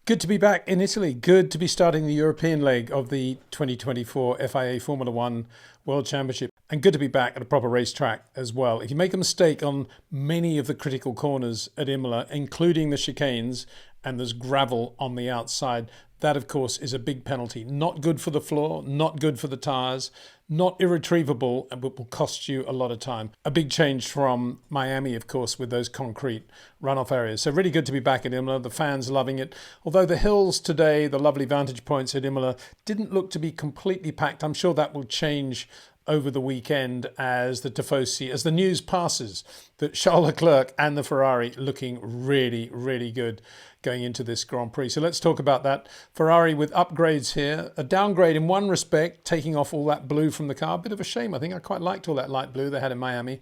Good to be back in Italy. Good to be starting the European leg of the 2024 FIA Formula One World Championship. And good to be back at a proper racetrack as well. If you make a mistake on many of the critical corners at Imola, including the chicanes, and there's gravel on the outside, that of course is a big penalty. Not good for the floor, not good for the tyres, not irretrievable, but will cost you a lot of time. A big change from Miami, of course, with those concrete runoff areas. So really good to be back at Imola. The fans loving it. Although the hills today, the lovely vantage points at Imola, didn't look to be completely packed. I'm sure that will change over the weekend as the news passes that Charles Leclerc and the Ferrari looking really, really good going into this Grand Prix. So let's talk about that. Ferrari with upgrades here. A downgrade in one respect, taking off all that blue from the car. A bit of a shame. I think I quite liked all that light blue they had in Miami.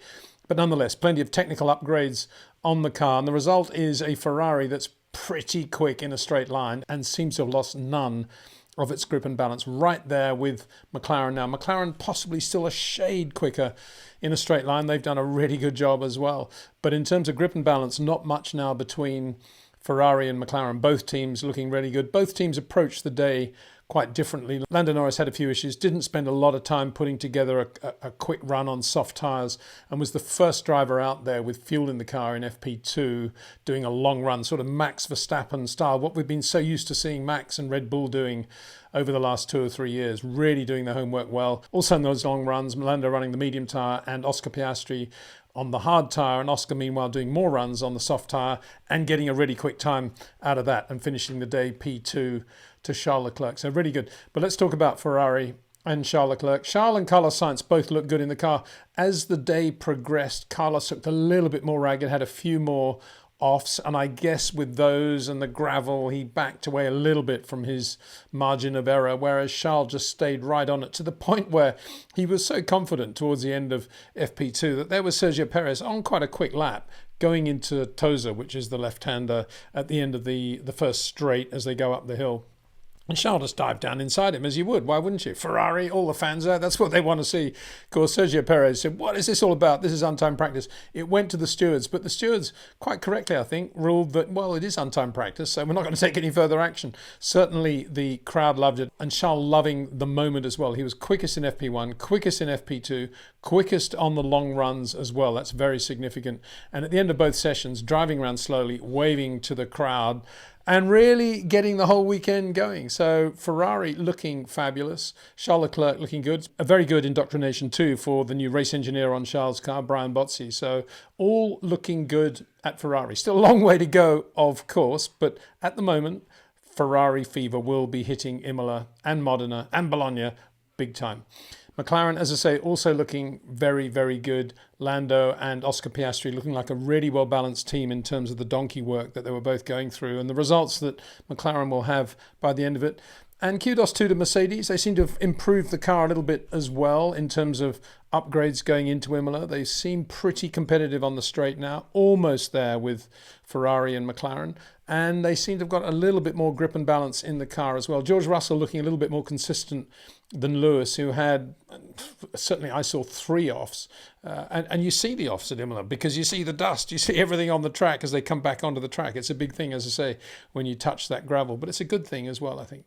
But nonetheless, plenty of technical upgrades on the car. And the result is a Ferrari that's pretty quick in a straight line and seems to have lost none of its grip and balance, right there with McLaren now. McLaren possibly still a shade quicker in a straight line. They've done a really good job as well. But in terms of grip and balance, not much now between Ferrari and McLaren. Both teams looking really good. Both teams approached the day quite differently. Lando Norris had a few issues, didn't spend a lot of time putting together a quick run on soft tyres, and was the first driver out there with fuel in the car in FP2 doing a long run, sort of Max Verstappen style, what we've been so used to seeing Max and Red Bull doing over the last 2 or 3 years, really doing the homework well. Also in those long runs, Lando running the medium tyre and Oscar Piastri on the hard tyre, and Oscar meanwhile doing more runs on the soft tyre and getting a really quick time out of that and finishing the day P2 to Charles Leclerc. So really good. But let's talk about Ferrari and Charles Leclerc. Charles and Carlos Sainz both looked good in the car. As the day progressed, Carlos looked a little bit more ragged, had a few more offs, and I guess with those and the gravel he backed away a little bit from his margin of error, whereas Charles just stayed right on it to the point where he was so confident towards the end of FP2 that there was Sergio Perez on quite a quick lap going into Tosa, which is the left-hander, at the end of the first straight as they go up the hill. And Charles just dived down inside him, as you would. Why wouldn't you? Ferrari, all the fans there, that's what they want to see. Of course, Sergio Perez said, what is this all about? This is untimed practice. It went to the stewards, but the stewards, quite correctly, I think, ruled that, well, it is untimed practice, so we're not going to take any further action. Certainly, the crowd loved it, and Charles loving the moment as well. He was quickest in FP1, quickest in FP2, quickest on the long runs as well. That's very significant. And at the end of both sessions, driving around slowly, waving to the crowd, and really getting the whole weekend going. So Ferrari looking fabulous. Charles Leclerc looking good. A very good indoctrination too for the new race engineer on Charles' car, Brian Bozzi. So all looking good at Ferrari. Still a long way to go, of course, but at the moment, Ferrari fever will be hitting Imola and Modena and Bologna big time. McLaren, as I say, also looking very, very good. Lando and Oscar Piastri looking like a really well-balanced team in terms of the donkey work that they were both going through and the results that McLaren will have by the end of it. And kudos too to Mercedes. They seem to have improved the car a little bit as well in terms of upgrades going into Imola. They seem pretty competitive on the straight now, almost there with Ferrari and McLaren. And they seem to have got a little bit more grip and balance in the car as well. George Russell looking a little bit more consistent than Lewis, who had, certainly I saw 3 offs. And you see the offs at Imola because you see the dust. You see everything on the track as they come back onto the track. It's a big thing, as I say, when you touch that gravel. But it's a good thing as well, I think.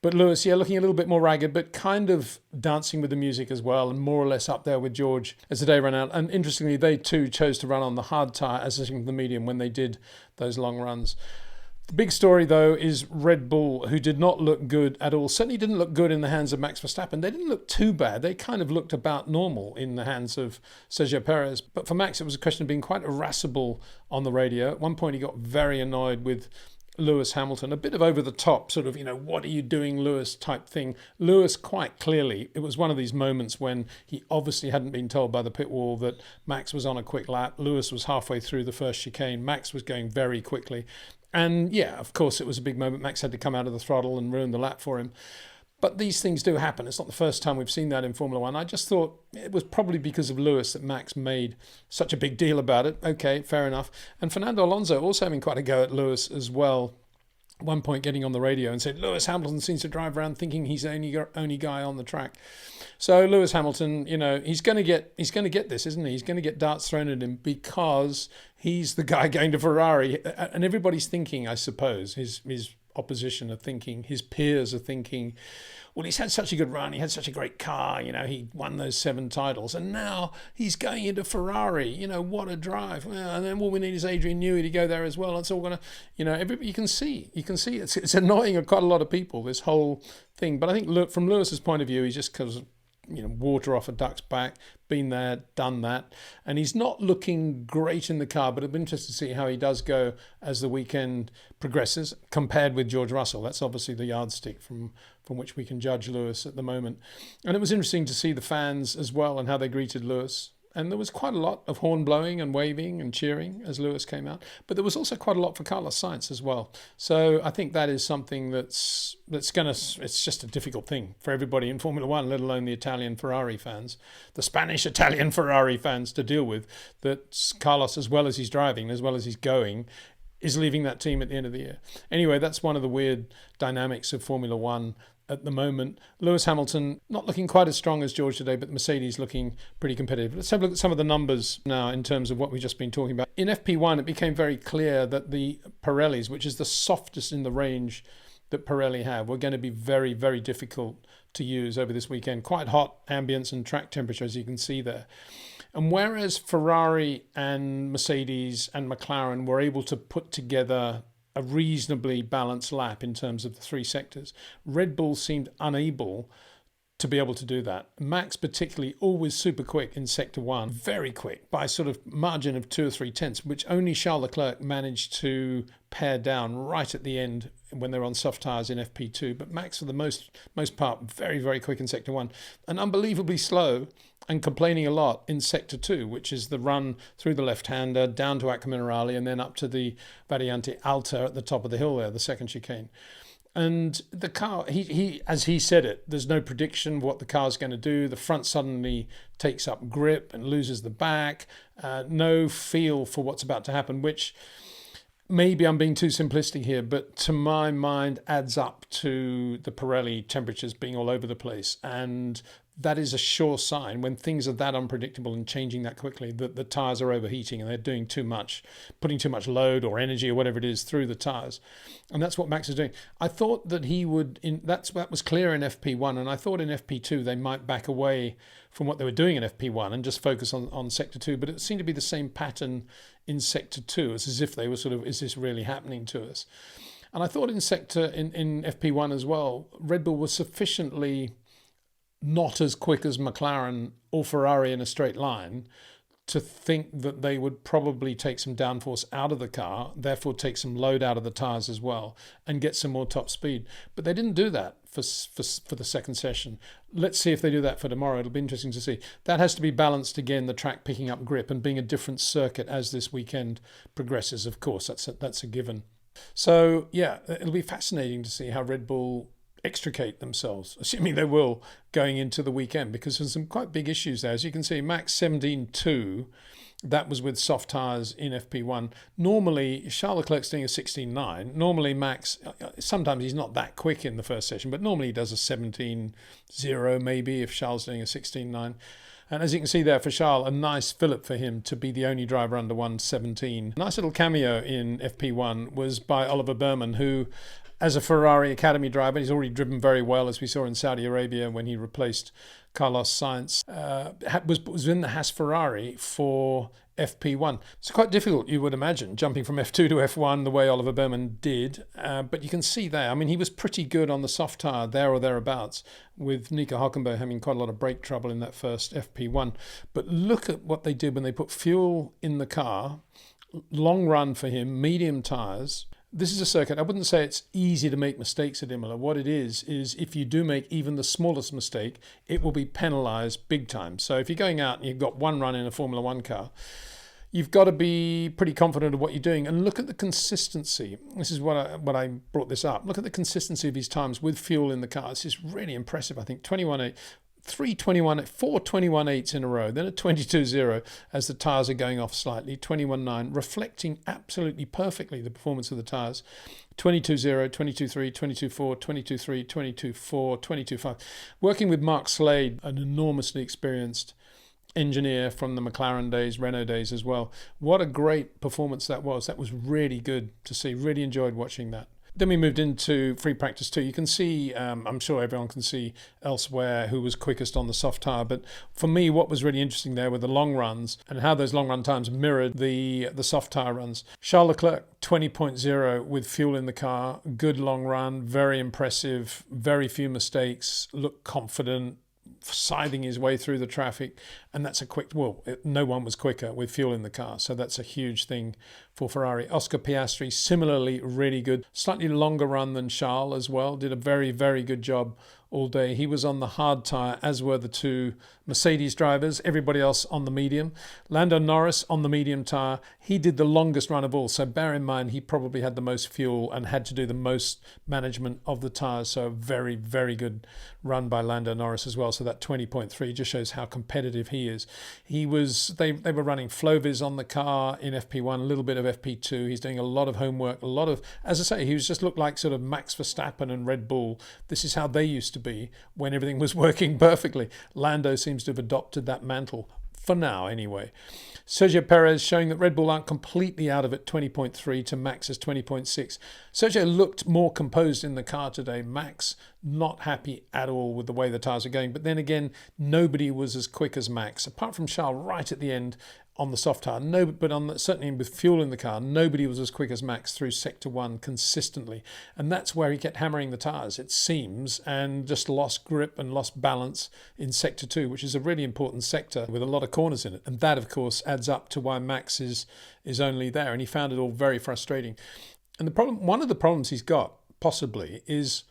But Lewis, yeah, looking a little bit more ragged, but kind of dancing with the music as well, and more or less up there with George as the day ran out. And interestingly, they too chose to run on the hard tyre as the medium when they did those long runs. The big story, though, is Red Bull, who did not look good at all. Certainly didn't look good in the hands of Max Verstappen. They didn't look too bad. They kind of looked about normal in the hands of Sergio Perez. But for Max, it was a question of being quite irascible on the radio. At one point, he got very annoyed with Lewis Hamilton, a bit of over the top sort of, what are you doing, Lewis type thing. Lewis quite clearly, it was one of these moments when he obviously hadn't been told by the pit wall that Max was on a quick lap. Lewis was halfway through the first chicane. Max was going very quickly. And yeah, of course, it was a big moment. Max had to come out of the throttle and ruin the lap for him. But these things do happen. It's not the first time we've seen that in Formula One. I just thought it was probably because of Lewis that Max made such a big deal about it. Okay, fair enough. And Fernando Alonso also having quite a go at Lewis as well. At one point getting on the radio and said, Lewis Hamilton seems to drive around thinking he's the only guy on the track. So Lewis Hamilton, he's going to get this, isn't he? He's going to get darts thrown at him because he's the guy going to Ferrari. And everybody's thinking, I suppose, his opposition are thinking, his peers are thinking, well, he's had such a good run, he had such a great car, he won those 7 titles, and now he's going into Ferrari, what a drive. Well, and then all we need is Adrian Newey to go there as well. It's all going to, everybody, you can see it's annoying quite a lot of people, this whole thing. But I think from Lewis's point of view, he's just because water off a duck's back, been there, done that, and he's not looking great in the car, but it'll be interesting to see how he does go as the weekend progresses compared with George Russell. That's obviously the yardstick from which we can judge Lewis at the moment. And it was interesting to see the fans as well and how they greeted Lewis. And there was quite a lot of horn blowing and waving and cheering as Lewis came out. But there was also quite a lot for Carlos Sainz as well. So I think that is something it's just a difficult thing for everybody in Formula One, let alone the Italian Ferrari fans, the Spanish Italian Ferrari fans to deal with, that Carlos, as well as he's driving, as well as he's going, is leaving that team at the end of the year. Anyway, that's one of the weird dynamics of Formula One at the moment. Lewis Hamilton not looking quite as strong as George today, but Mercedes looking pretty competitive. Let's have a look at some of the numbers now in terms of what we've just been talking about. In FP1, it became very clear that the Pirellis, which is the softest in the range that Pirelli have, were going to be very, very difficult to use over this weekend. Quite hot ambience and track temperature, as you can see there. And whereas Ferrari and Mercedes and McLaren were able to put together a reasonably balanced lap in terms of the 3 sectors, Red Bull seemed unable to be able to do that. Max particularly, always super quick in sector 1, very quick by sort of margin of 2 or 3 tenths, which only Charles Leclerc managed to pare down right at the end when they're on soft tyres in FP2. But Max, for the most part, very, very quick in sector 1 and unbelievably slow and complaining a lot in sector 2, which is the run through the left-hander down to Acqua Minerale and then up to the Variante Alta at the top of the hill there, the second chicane. And the car, he as he said it, there's no prediction of what the car's going to do. The front suddenly takes up grip and loses the back. No feel for what's about to happen, which maybe I'm being too simplistic here, but to my mind adds up to the Pirelli temperatures being all over the place. And that is a sure sign when things are that unpredictable and changing that quickly, that the tyres are overheating and they're doing too much, putting too much load or energy or whatever it is through the tyres. And that's what Max is doing. I thought that he would, that was clear in FP1, and I thought in FP2 they might back away from what they were doing in FP1 and just focus on Sector 2, but it seemed to be the same pattern in Sector 2. It's as if they were sort of, is this really happening to us? And I thought in FP1 as well, Red Bull was sufficiently not as quick as McLaren or Ferrari in a straight line to think that they would probably take some downforce out of the car, therefore take some load out of the tyres as well and get some more top speed. But they didn't do that for the second session. Let's see if they do that for tomorrow. It'll be interesting to see. That has to be balanced again, the track picking up grip and being a different circuit as this weekend progresses. Of course, that's a given. So yeah, it'll be fascinating to see how Red Bull extricate themselves, assuming they will, going into the weekend, because there's some quite big issues there. As you can see, Max 17.2, that was with soft tyres in FP1. Normally, Charles Leclerc's doing a 16.9. Normally, Max, sometimes he's not that quick in the first session, but normally he does a 17.0 maybe if Charles is doing a 16.9. And as you can see there, for Charles, a nice fillip for him to be the only driver under 1:17. Nice little cameo in FP1 was by Oliver Behrman, who, as a Ferrari Academy driver, he's already driven very well, as we saw in Saudi Arabia when he replaced Carlos Sainz, was in the Haas Ferrari for FP1. It's quite difficult, you would imagine, jumping from F2 to F1 the way Oliver Behrman did. But you can see there, I mean, he was pretty good on the soft tyre, there or thereabouts, with Nico Hülkenberg having quite a lot of brake trouble in that first FP1. But look at what they did when they put fuel in the car. Long run for him, medium tyres. This is a circuit, I wouldn't say it's easy to make mistakes at Imola. What it is if you do make even the smallest mistake, it will be penalised big time. So if you're going out and you've got one run in a Formula One car, you've got to be pretty confident of what you're doing. And look at the consistency. This is what I brought this up. Look at the consistency of his times with fuel in the car. It's just really impressive, I think. 21.8. 4 21.8s in a row, then a 22.0 as the tyres are going off slightly, 21.9, reflecting absolutely perfectly the performance of the tyres, 22.0, 22.3, 22.4, 22.3, 22.4, 22.5. Working with Mark Slade, an enormously experienced engineer from the McLaren days, Renault days as well. What a great performance that was. That was really good to see. Really enjoyed watching that. Then we moved into free practice 2. You can see, I'm sure everyone can see elsewhere who was quickest on the soft tyre. But for me, what was really interesting there were the long runs and how those long run times mirrored the soft tyre runs. Charles Leclerc, 20.0 with fuel in the car. Good long run, very impressive, very few mistakes, looked confident, scything his way through the traffic, and that's a quick, no one was quicker with fuel in the car, so that's a huge thing for Ferrari. Oscar Piastri, similarly really good, slightly longer run than Charles as well, did a very, very good job all day. He was on the hard tyre, as were the two Mercedes drivers, everybody else on the medium. Lando Norris on the medium tyre, he did the longest run of all, so bear in mind he probably had the most fuel and had to do the most management of the tyres, so a very, very good run by Lando Norris as well. So that 20.3 just shows how competitive he is. They were running Flovis on the car in FP1, a little bit of FP2. He's doing a lot of homework, a lot of, as I say, he was just looked like sort of Max Verstappen and Red Bull. This is how they used to be when everything was working perfectly. Lando seems to have adopted that mantle, for now anyway. Sergio Perez showing that Red Bull aren't completely out of it, 20.3 to Max's 20.6. Sergio looked more composed in the car today. Max not happy at all with the way the tyres are going. But then again, nobody was as quick as Max, apart from Charles right at the end on the soft tyre. No, but certainly with fuel in the car, nobody was as quick as Max through Sector 1 consistently. And that's where he kept hammering the tyres, it seems, and just lost grip and lost balance in Sector 2, which is a really important sector with a lot of corners in it. And that, of course, adds up to why Max is only there. And he found it all very frustrating. And one of the problems he's got, possibly, is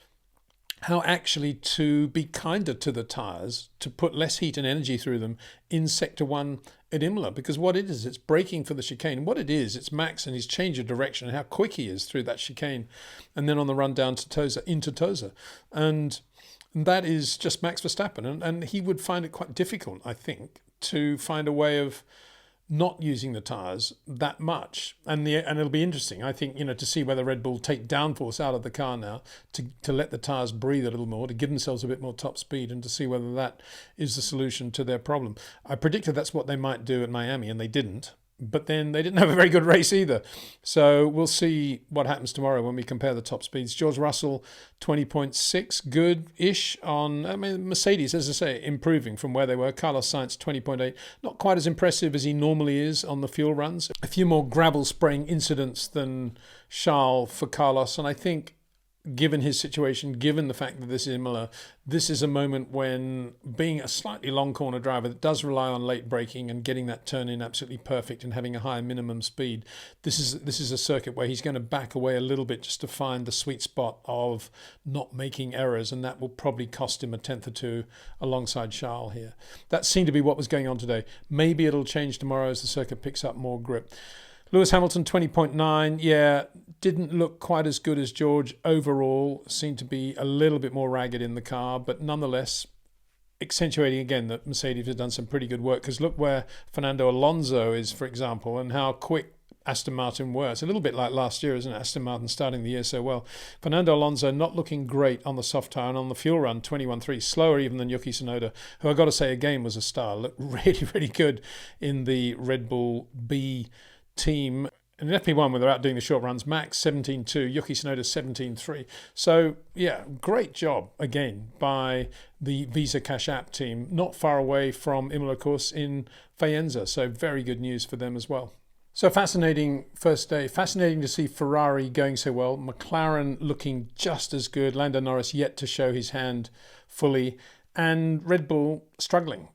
how actually to be kinder to the tyres, to put less heat and energy through them in Sector 1 at Imola. Because what it is, it's braking for the chicane. What it is, it's Max and his change of direction and how quick he is through that chicane. And then on the run down to Tosa, into Tosa. And that is just Max Verstappen. And he would find it quite difficult, I think, to find a way of not using the tyres that much. And it'll be interesting, I think, to see whether Red Bull take downforce out of the car now to let the tyres breathe a little more, to give themselves a bit more top speed, and to see whether that is the solution to their problem. I predicted that's what they might do at Miami, and they didn't. But then they didn't have a very good race either. So we'll see what happens tomorrow when we compare the top speeds. George Russell, 20.6, good-ish on Mercedes, as I say, improving from where they were. Carlos Sainz, 20.8, not quite as impressive as he normally is on the fuel runs. A few more gravel spraying incidents than Charles for Carlos. And I think, given his situation, given the fact that this is Imola, this is a moment when, being a slightly long corner driver that does rely on late braking and getting that turn in absolutely perfect and having a high minimum speed, this is a circuit where he's going to back away a little bit just to find the sweet spot of not making errors, and that will probably cost him a tenth or two alongside Charles here. That seemed to be what was going on today. Maybe it'll change tomorrow as the circuit picks up more grip. Lewis Hamilton, 20.9, didn't look quite as good as George overall, seemed to be a little bit more ragged in the car, but nonetheless accentuating again that Mercedes has done some pretty good work, because look where Fernando Alonso is, for example, and how quick Aston Martin were. It's a little bit like last year, isn't it? Aston Martin starting the year so well. Fernando Alonso not looking great on the soft tyre, and on the fuel run, 21.3, slower even than Yuki Tsunoda, who I got to say again was a star. Looked really, really good in the Red Bull B team. And in FP1, when they're out doing the short runs, Max 17.2, Yuki Tsunoda 17.3. So, great job, again, by the Visa Cash App team, not far away from Imola course in Faenza. So, very good news for them as well. So, fascinating first day. Fascinating to see Ferrari going so well. McLaren looking just as good. Lando Norris yet to show his hand fully. And Red Bull struggling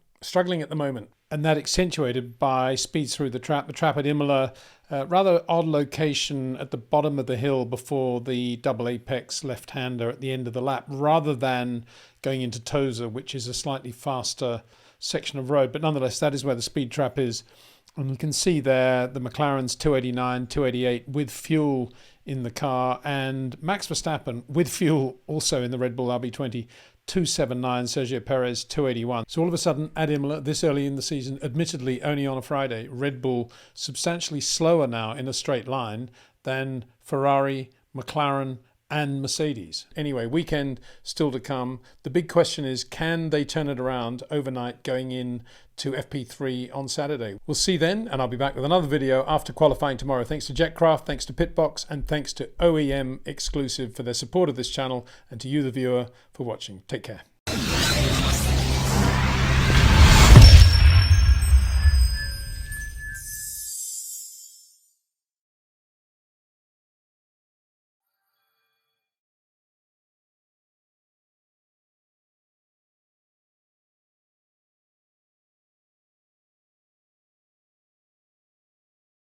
at the moment. And that accentuated by speeds through the trap. The trap at Imola, rather odd location at the bottom of the hill before the double apex left-hander at the end of the lap, rather than going into Tosa, which is a slightly faster section of road. But nonetheless, that is where the speed trap is. And you can see there the McLaren's 289, 288 with fuel in the car, and Max Verstappen with fuel also in the Red Bull RB20, 279, Sergio Perez 281. So all of a sudden at Imola this early in the season, admittedly only on a Friday, Red Bull substantially slower now in a straight line than Ferrari, McLaren and Mercedes. Anyway, weekend still to come. The big question is, can they turn it around overnight going in to FP3 on Saturday? We'll see then, and I'll be back with another video after qualifying tomorrow. Thanks to Jetcraft, thanks to Pitbox, and thanks to OEM Exclusive for their support of this channel, and to you, the viewer, for watching. Take care.